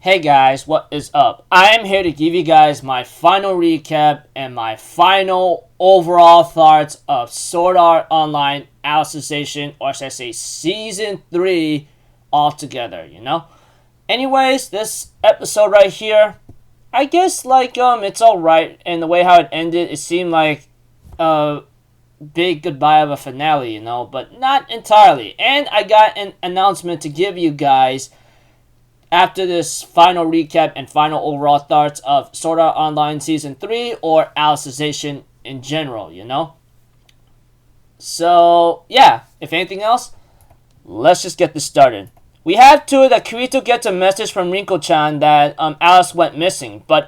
Hey guys, what is up? I am here to give you guys my final recap and my final overall thoughts of Sword Art Online Alicization, or should I say Season 3 altogether, Anyways, this episode right here, I guess it's alright, and the way how it ended, it seemed like a big goodbye of a finale, but not entirely. And I got an announcement to give you guys after this final recap and final overall thoughts of Sword Art Online Season 3 or Alicization in general, So, yeah, if anything else, let's just get this started. We have to it that Kirito gets a message from Rinko-chan that Alice went missing, but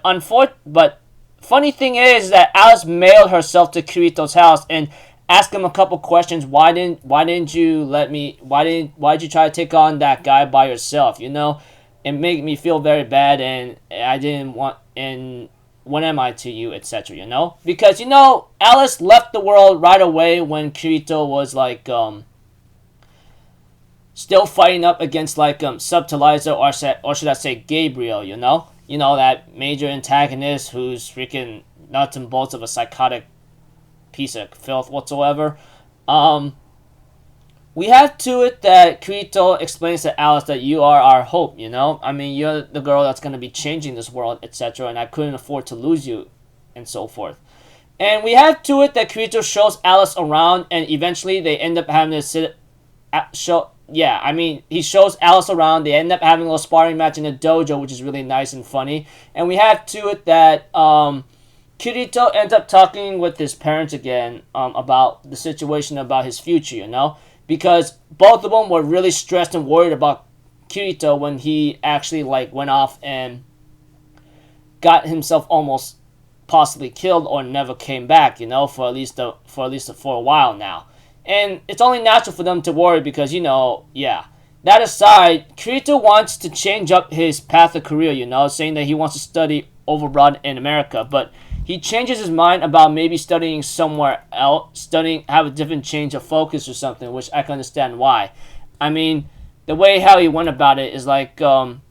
funny thing is that Alice mailed herself to Kirito's house and asked him a couple questions. Why didn't you why'd you try to take on that guy by yourself, It made me feel very bad, and I didn't want, and when am I to you, etc., Because, Alice left the world right away when Kirito was, still fighting up against, Subtilizer, or should I say Gabriel, that major antagonist who's freaking nuts and bolts of a psychotic piece of filth whatsoever. We have to it that Kirito explains to Alice that you are our hope, you're the girl that's going to be changing this world, etc., and I couldn't afford to lose you, and so forth. And we have to it that Kirito shows Alice around, and eventually they end up having to he shows Alice around, they end up having a little sparring match in the dojo, which is really nice and funny. And we have to it that Kirito ends up talking with his parents again about the situation, about his future, because both of them were really stressed and worried about Kirito when he actually went off and got himself almost possibly killed or never came back, for at least for a while now. And it's only natural for them to worry because, That aside, Kirito wants to change up his path of career, saying that he wants to study overabroad in America, but he changes his mind about maybe studying somewhere else, have a different change of focus or something, which I can understand why. The way how he went about it is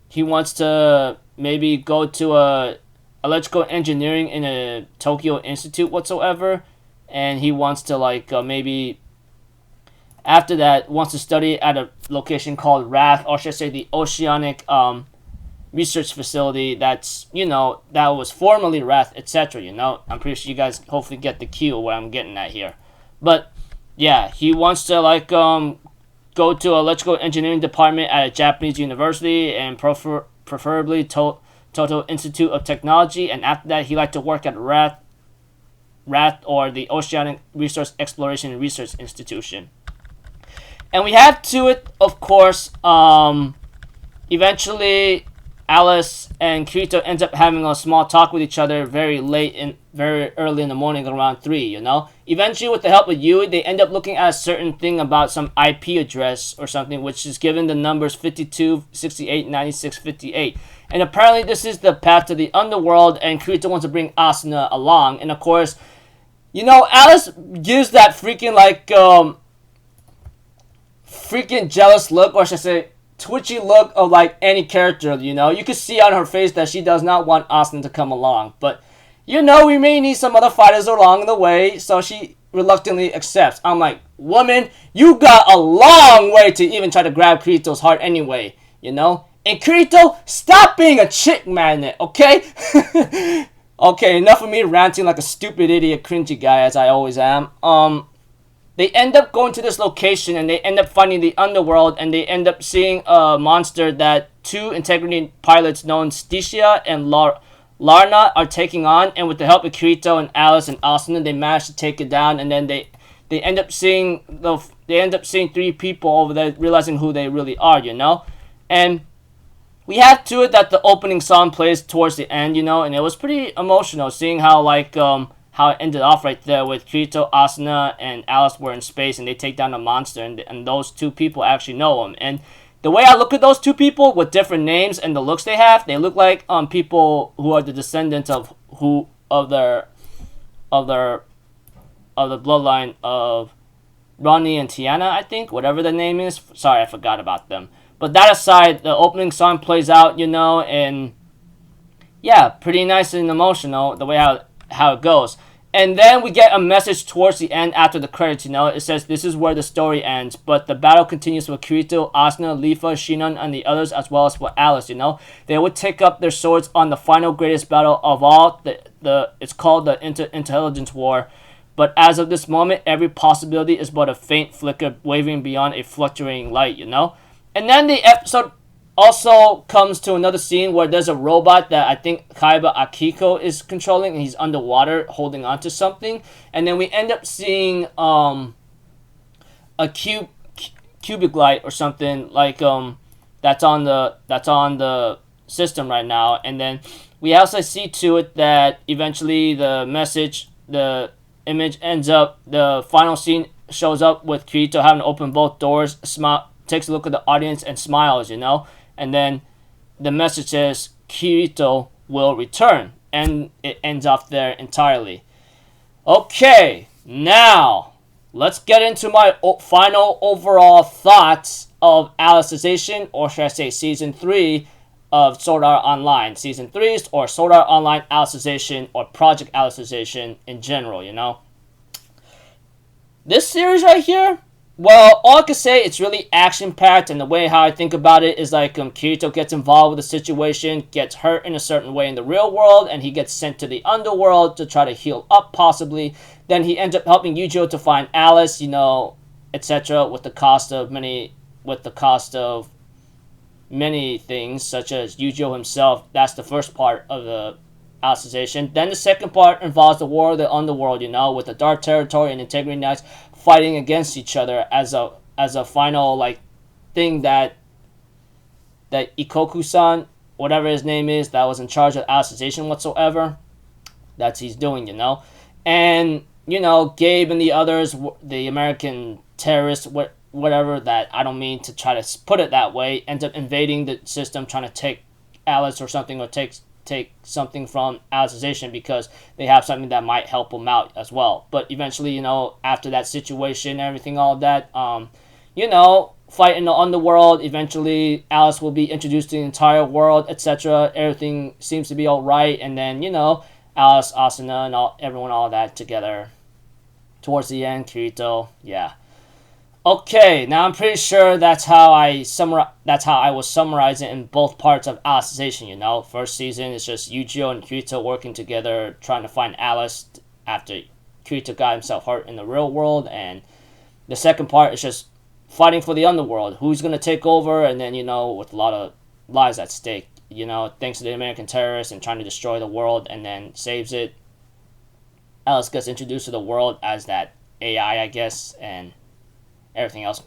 he wants to maybe go to a electrical engineering in a Tokyo Institute whatsoever, and he wants to maybe after that wants to study at a location called RATH, or should I say the Oceanic Research Facility that's, that was formerly RATH, etc., I'm pretty sure you guys hopefully get the cue of what I'm getting at here. But, yeah, he wants to, go to electrical engineering department at a Japanese university and preferably Toto Institute of Technology, and after that he'd like to work at RATH, or the Oceanic Resource Exploration and Research Institution. And we have to it, of course, eventually Alice and Kirito ends up having a small talk with each other very early in the morning, around 3, Eventually, with the help of Yui, they end up looking at a certain thing about some IP address or something, which is given the numbers 52, 68, 96, 58. And apparently this is the path to the Underworld, and Kirito wants to bring Asuna along. And of course, Alice gives that freaking, freaking jealous look, or should I say twitchy look of any character, You could see on her face that she does not want Austin to come along. But, we may need some other fighters along the way, so she reluctantly accepts. I'm like, woman, you got a long way to even try to grab Kirito's heart anyway, And Kirito, stop being a chick magnet, okay? Okay, enough of me ranting like a stupid idiot cringy guy as I always am. They end up going to this location, and they end up finding the Underworld, and they end up seeing a monster that 2 integrity pilots known Sticia and Larna are taking on, and with the help of Kirito and Alice and Asuna, they manage to take it down, and then they end up seeing 3 people over there, realizing who they really are, And we have to it that the opening song plays towards the end, and it was pretty emotional seeing how how it ended off right there with Kirito, Asuna, and Alice were in space, and they take down the monster, and those 2 people actually know him. And the way I look at those 2 people with different names and the looks they have, they look like people who are the descendants of the bloodline of Ronnie and Tiana, I think, whatever the name is. Sorry, I forgot about them. But that aside, the opening song plays out, and yeah, pretty nice and emotional the way how it goes. And then we get a message towards the end after the credits, It says this is where the story ends, but the battle continues with Kirito, Asuna, Leafa, Shinon, and the others, as well as with Alice, They would take up their swords on the final greatest battle of all. It's called the Intelligence War. But as of this moment, every possibility is but a faint flicker waving beyond a fluctuating light, And then the episode also comes to another scene where there's a robot that I think Kaiba Akiko is controlling, and he's underwater holding onto something. And then we end up seeing a cubic light or something like that's on the system right now. And then we also see to it that eventually the image ends up, the final scene shows up with Kirito having to open both doors, takes a look at the audience and smiles, And then the message says Kirito will return, and it ends off there entirely. Okay, now let's get into my final overall thoughts of Alicization, or should I say Season 3 of Sword Art Online. Season 3 or Sword Art Online Alicization, or Project Alicization in general, This series right here, well, all I can say, it's really action-packed, and the way how I think about it is like Kirito gets involved with the situation, gets hurt in a certain way in the real world, and he gets sent to the Underworld to try to heal up, possibly. Then he ends up helping Yujo to find Alice, etc., with the cost of many things, such as Yujo himself. That's the first part of the Alicization. Then the second part involves the War of the Underworld, with the Dark Territory and Integrity Knights fighting against each other as a final thing that Ikoku-san, whatever his name is, that was in charge of Alicization whatsoever, that's he's doing, And Gabe and the others, the American terrorists, whatever, that I don't mean to try to put it that way, ends up invading the system, trying to take Alice or something, or take something from Alicization because they have something that might help them out as well. But eventually, after that situation, everything, all of that, fight in the Underworld, eventually Alice will be introduced to the entire world, etc. Everything seems to be alright, and then, Alice, Asuna, and everyone, all that together. Towards the end, Kirito, yeah. Okay, now I'm pretty sure that's how I was summarizing in both parts of Alicization, First season is just Yujo and Kirito working together, trying to find Alice after Kirito got himself hurt in the real world, and the second part is just fighting for the Underworld. Who's going to take over, and then, with a lot of lives at stake, thanks to the American terrorists and trying to destroy the world, and then saves it. Alice gets introduced to the world as that AI, I guess, and everything else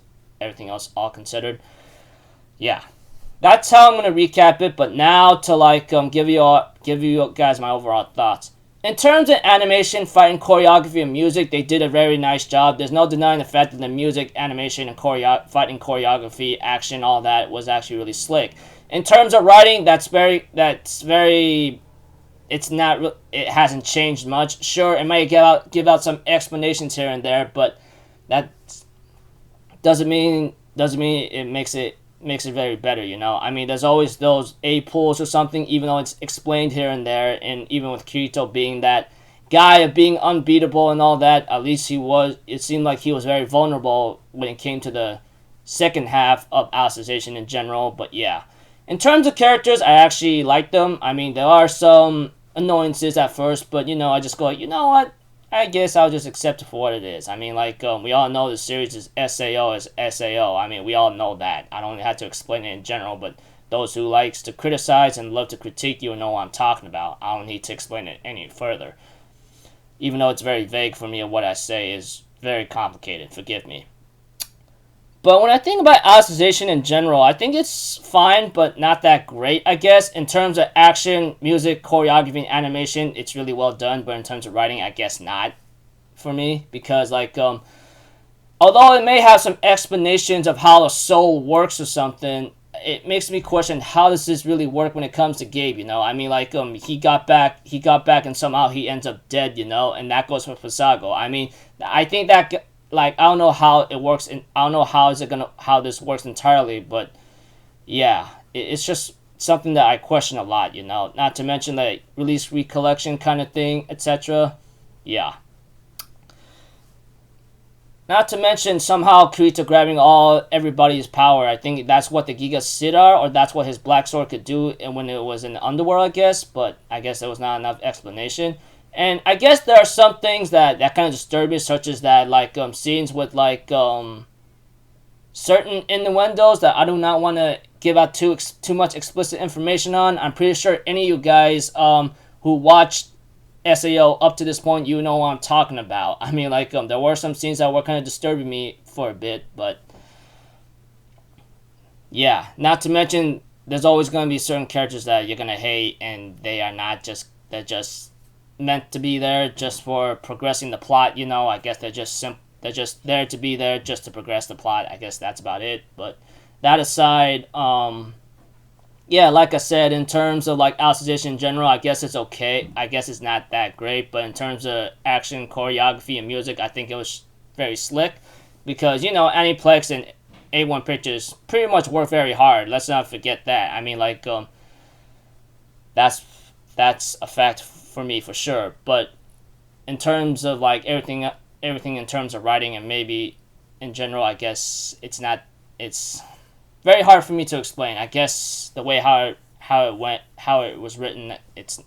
all considered. Yeah, that's how I'm gonna recap it. But now to give you guys my overall thoughts. In terms of animation, fighting, choreography, and music, they did a very nice job. There's no denying the fact that the music, animation, and fighting, choreography, action, all that was actually really slick. In terms of writing, it hasn't changed much. Sure, it might give out some explanations here and there, but that doesn't mean it makes it very better, I mean, there's always those A pulls or something, even though it's explained here and there, and even with Kirito being that guy of being unbeatable and all that, at least it seemed like he was very vulnerable when it came to the second half of Alicization in general. But yeah, in terms of characters, I actually like them. I mean, there are some annoyances at first, but I just go, you know what? I guess I'll just accept it for what it is. I mean, we all know the series is SAO. I mean, we all know that. I don't have to explain it in general, but those who likes to criticize and love to critique you know what I'm talking about. I don't need to explain it any further. Even though it's very vague for me, and what I say is very complicated. Forgive me. But when I think about Alicization in general, I think it's fine, but not that great, I guess. In terms of action, music, choreography, and animation, it's really well done. But in terms of writing, I guess not for me. Because, although it may have some explanations of how the soul works or something, it makes me question, how does this really work when it comes to Gabe, I mean, he got back and somehow he ends up dead, and that goes for Pasago. I mean, I think that... I don't know how it works, and I don't know how this works entirely, but yeah, it's just something that I question a lot, you know. Not to mention like release recollection kind of thing, etc. Yeah. Not to mention somehow Kirito grabbing everybody's power. I think that's what the Giga Sid are, or that's what his Black Sword could do and when it was in the Underworld, I guess. But I guess there was not enough explanation. And I guess there are some things that kind of disturb me, such as that like scenes with like certain innuendos that I do not want to give out too much explicit information on. I'm pretty sure any of you guys who watched SAO up to this point, you know what I'm talking about. I mean, like, there were some scenes that were kind of disturbing me for a bit, but yeah, not to mention, there's always going to be certain characters that you're going to hate, and they're just meant to be there just for progressing the plot, you know. I guess they're just there to be there just to progress the plot. I guess that's about it, but that aside, yeah, like I said, in terms of like Alicization in general, I guess it's okay. I guess it's not that great, but in terms of action, choreography, and music, I think it was very slick. Because, you know, Aniplex and A1 Pictures pretty much work very hard. Let's not forget that. I mean, like, that's a fact for me for sure. But in terms of like everything in terms of writing and maybe in general, I guess it's very hard for me to explain. I guess the way how it was written, it's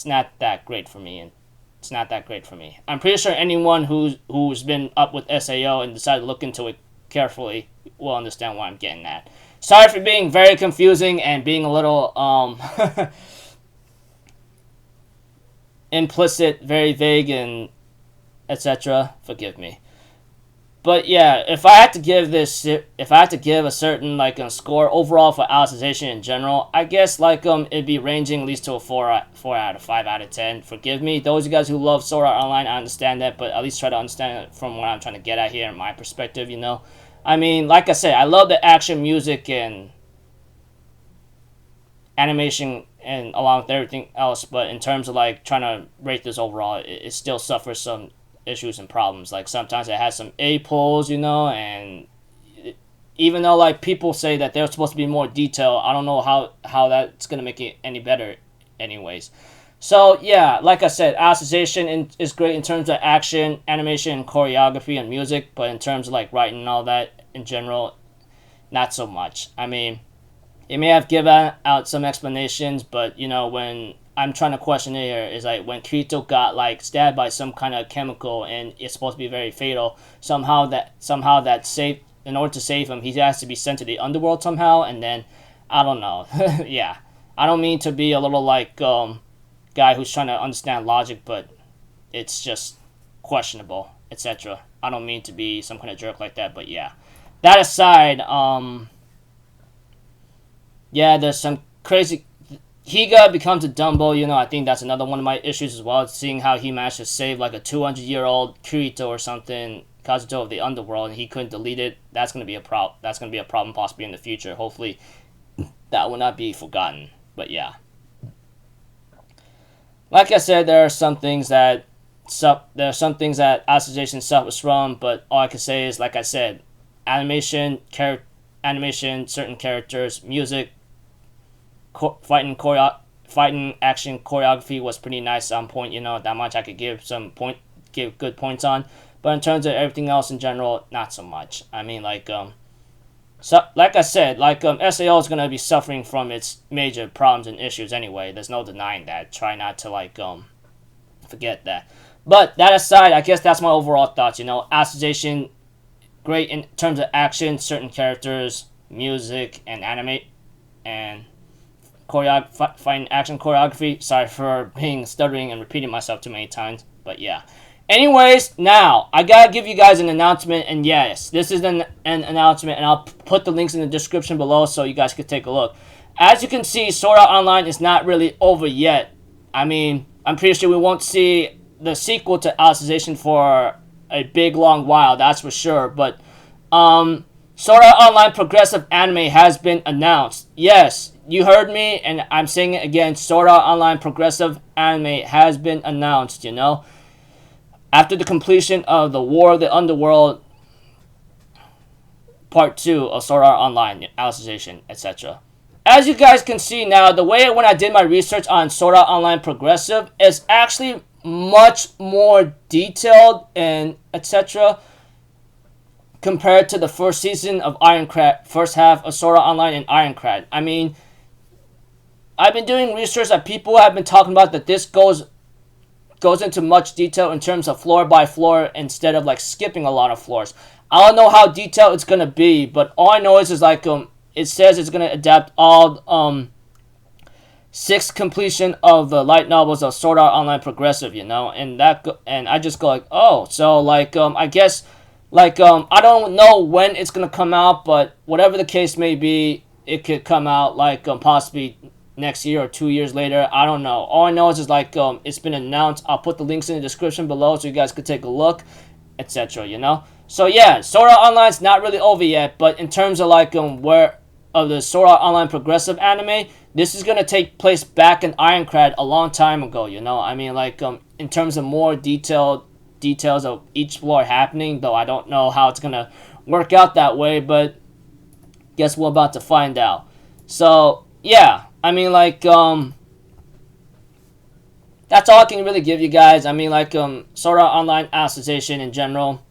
not that great for me, and it's not that great for me. I'm pretty sure anyone who's been up with SAO and decided to look into it carefully will understand what I'm getting at. Sorry for being very confusing and being a little implicit, very vague, and etc. Forgive me. But yeah, if I had to give a certain like a score overall for Alicization in general, I guess like it'd be ranging at least to a 4 out of 5 out of 10. Forgive me, those of you guys who love Sword Art Online, I understand that, but at least try to understand it from what I'm trying to get at here in my perspective, you know. I mean, like I said, I love the action, music, and animation, and along with everything else, but in terms of like trying to rate this overall, it still suffers some issues and problems. Like sometimes it has some A pulls, you know, and even though like people say that there's supposed to be more detail, I don't know how that's gonna make it any better anyways. So yeah, like I said, Alicization is great in terms of action, animation, choreography, and music, but in terms of like writing and all that in general, not so much. I mean, it may have given out some explanations, but you know, when I'm trying to question it here is like when Kirito got like stabbed by some kind of chemical and it's supposed to be very fatal, somehow that saved, in order to save him, he has to be sent to the Underworld somehow, and then I don't know. Yeah, I don't mean to be a little like guy who's trying to understand logic, but it's just questionable, etc. I don't mean to be some kind of jerk like that, but yeah. That aside, yeah, there's some crazy. Higa becomes a Dumbo, you know. I think that's another one of my issues as well. Seeing how he managed to save like a 200-year-old Kirito or something, Kazuto of the Underworld, and he couldn't delete it. That's gonna be a problem. That's gonna be a problem possibly in the future. Hopefully, that will not be forgotten. But yeah, like I said, there are some things that Alicization suffers from, but all I can say is, like I said, animation, certain characters, music, fighting action choreography was pretty nice on point, you know. That much I could give good points on, but in terms of everything else in general, not so much. I mean, like so like I said, like SAO is gonna be suffering from its major problems and issues anyway. There's no denying that. Try not to like forget that. But that aside, I guess that's my overall thoughts, you know. Alicization, great in terms of action, certain characters, music, and animate, and fighting action choreography. Sorry for being stuttering and repeating myself too many times, but yeah. Anyways, now I gotta give you guys an announcement, and yes, this is an announcement, and I'll put the links in the description below so you guys can take a look. As you can see, Sword Art Online is not really over yet. I mean, I'm pretty sure we won't see the sequel to Alicization for a big long while, that's for sure, but Sword Art Online Progressive Anime has been announced. Yes, you heard me, and I'm saying it again. Sword Art Online Progressive Anime has been announced, you know. After the completion of the War of the Underworld part 2 of Sword Art Online Alicization, etc. As you guys can see now, the way when I did my research on Sword Art Online Progressive is actually much more detailed and etc. compared to the first season of Ironclad, first half of Sword Art Online and Ironclad. I mean, I've been doing research that people have been talking about that this goes into much detail in terms of floor by floor instead of like skipping a lot of floors. I don't know how detailed it's gonna be, but all I know is like it says it's gonna adapt all 6 completion of the light novels of Sword Art Online Progressive, you know, and I just go like, oh, so like I guess like I don't know when it's gonna come out, but whatever the case may be, it could come out like possibly next year or 2 years later. I don't know. All I know is just like it's been announced. I'll put the links in the description below so you guys could take a look, etc. You know. So yeah, Sword Art Online's not really over yet, but in terms of like where of the Sword Art Online Progressive anime, this is gonna take place back in Ironclad a long time ago. You know. I mean like in terms of more details of each floor happening, though I don't know how it's gonna work out that way, but guess we're about to find out. So yeah. I mean, like, that's all I can really give you guys. I mean, like, Sword Art Online Alicization in general,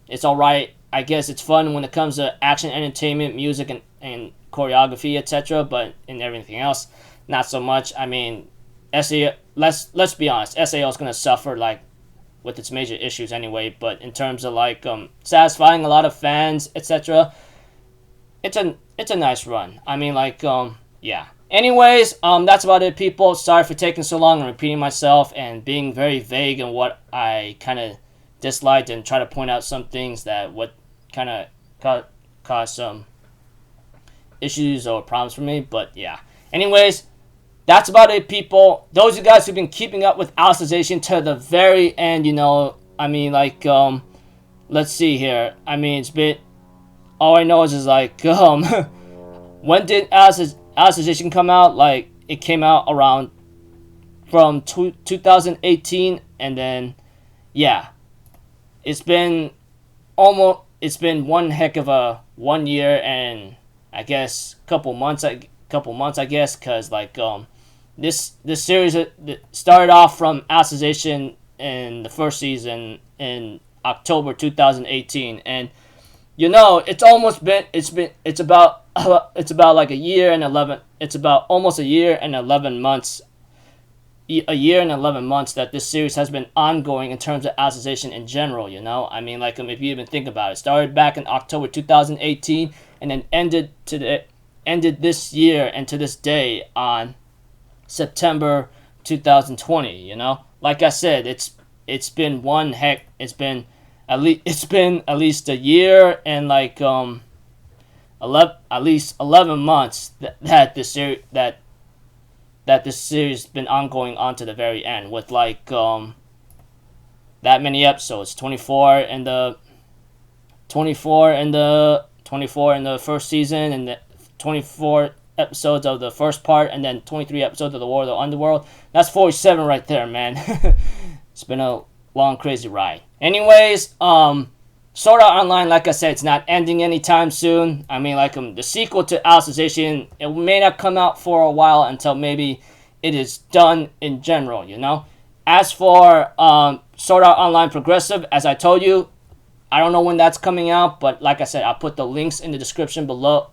it's alright. I guess it's fun when it comes to action, entertainment, music, and choreography, etc. But in everything else, not so much. I mean, SAO, let's be honest, SAO is going to suffer, like, with its major issues anyway. But in terms of, like, satisfying a lot of fans, etc., it's a nice run. I mean, like, yeah. Anyways, that's about it, people. Sorry for taking so long and repeating myself and being very vague in what I kind of disliked and try to point out some things that would kind of cause some issues or problems for me. But yeah. Anyways, that's about it, people. Those of you guys who've been keeping up with Alicization to the very end, you know, I mean, like, let's see here. I mean, it's been, all I know is like, when did Alicization come out? Like, it came out around from 2018, and then yeah, it's been one heck of a 1 year and I guess couple months I guess, because like this series started off from Alicization in the first season in October 2018, and you know, it's about like a year and 11. It's about almost a year and 11 months. A year and 11 months that this series has been ongoing in terms of Alicization in general. You know, I mean, like if you even think about it, started back in October 2018 and then ended this year and to this day on September 2020. You know, like I said, it's been at least a year and like 11 months that this series been ongoing on to the very end with like that many episodes, 24 in the first season, and the 24 episodes of the first part, and then 23 episodes of the War of the Underworld. That's 47 right there, man. It's been a long, crazy ride. Anyways, Sword Art Online, like I said, it's not ending anytime soon. I mean, like the sequel to Alicization, it may not come out for a while until maybe it is done in general, you know. As for Sword Art Online Progressive, as I told you, I don't know when that's coming out, but like I said, I'll put the links in the description below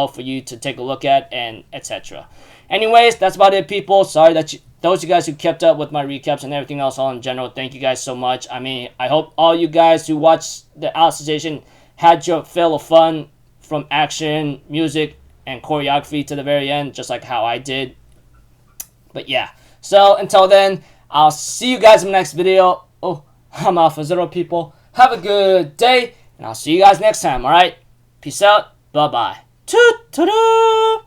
for you to take a look at and etc. Anyways, that's about it, people. Sorry that those of you guys who kept up with my recaps and everything else all in general, thank you guys so much. I mean, I hope all you guys who watched the Alicization had your fill of fun from action, music, and choreography to the very end, just like how I did. But yeah, so until then, I'll see you guys in the next video. Oh, I'm Alpha Zero, people. Have a good day, and I'll see you guys next time, alright? Peace out. Bye-bye. Toot-toot-toot!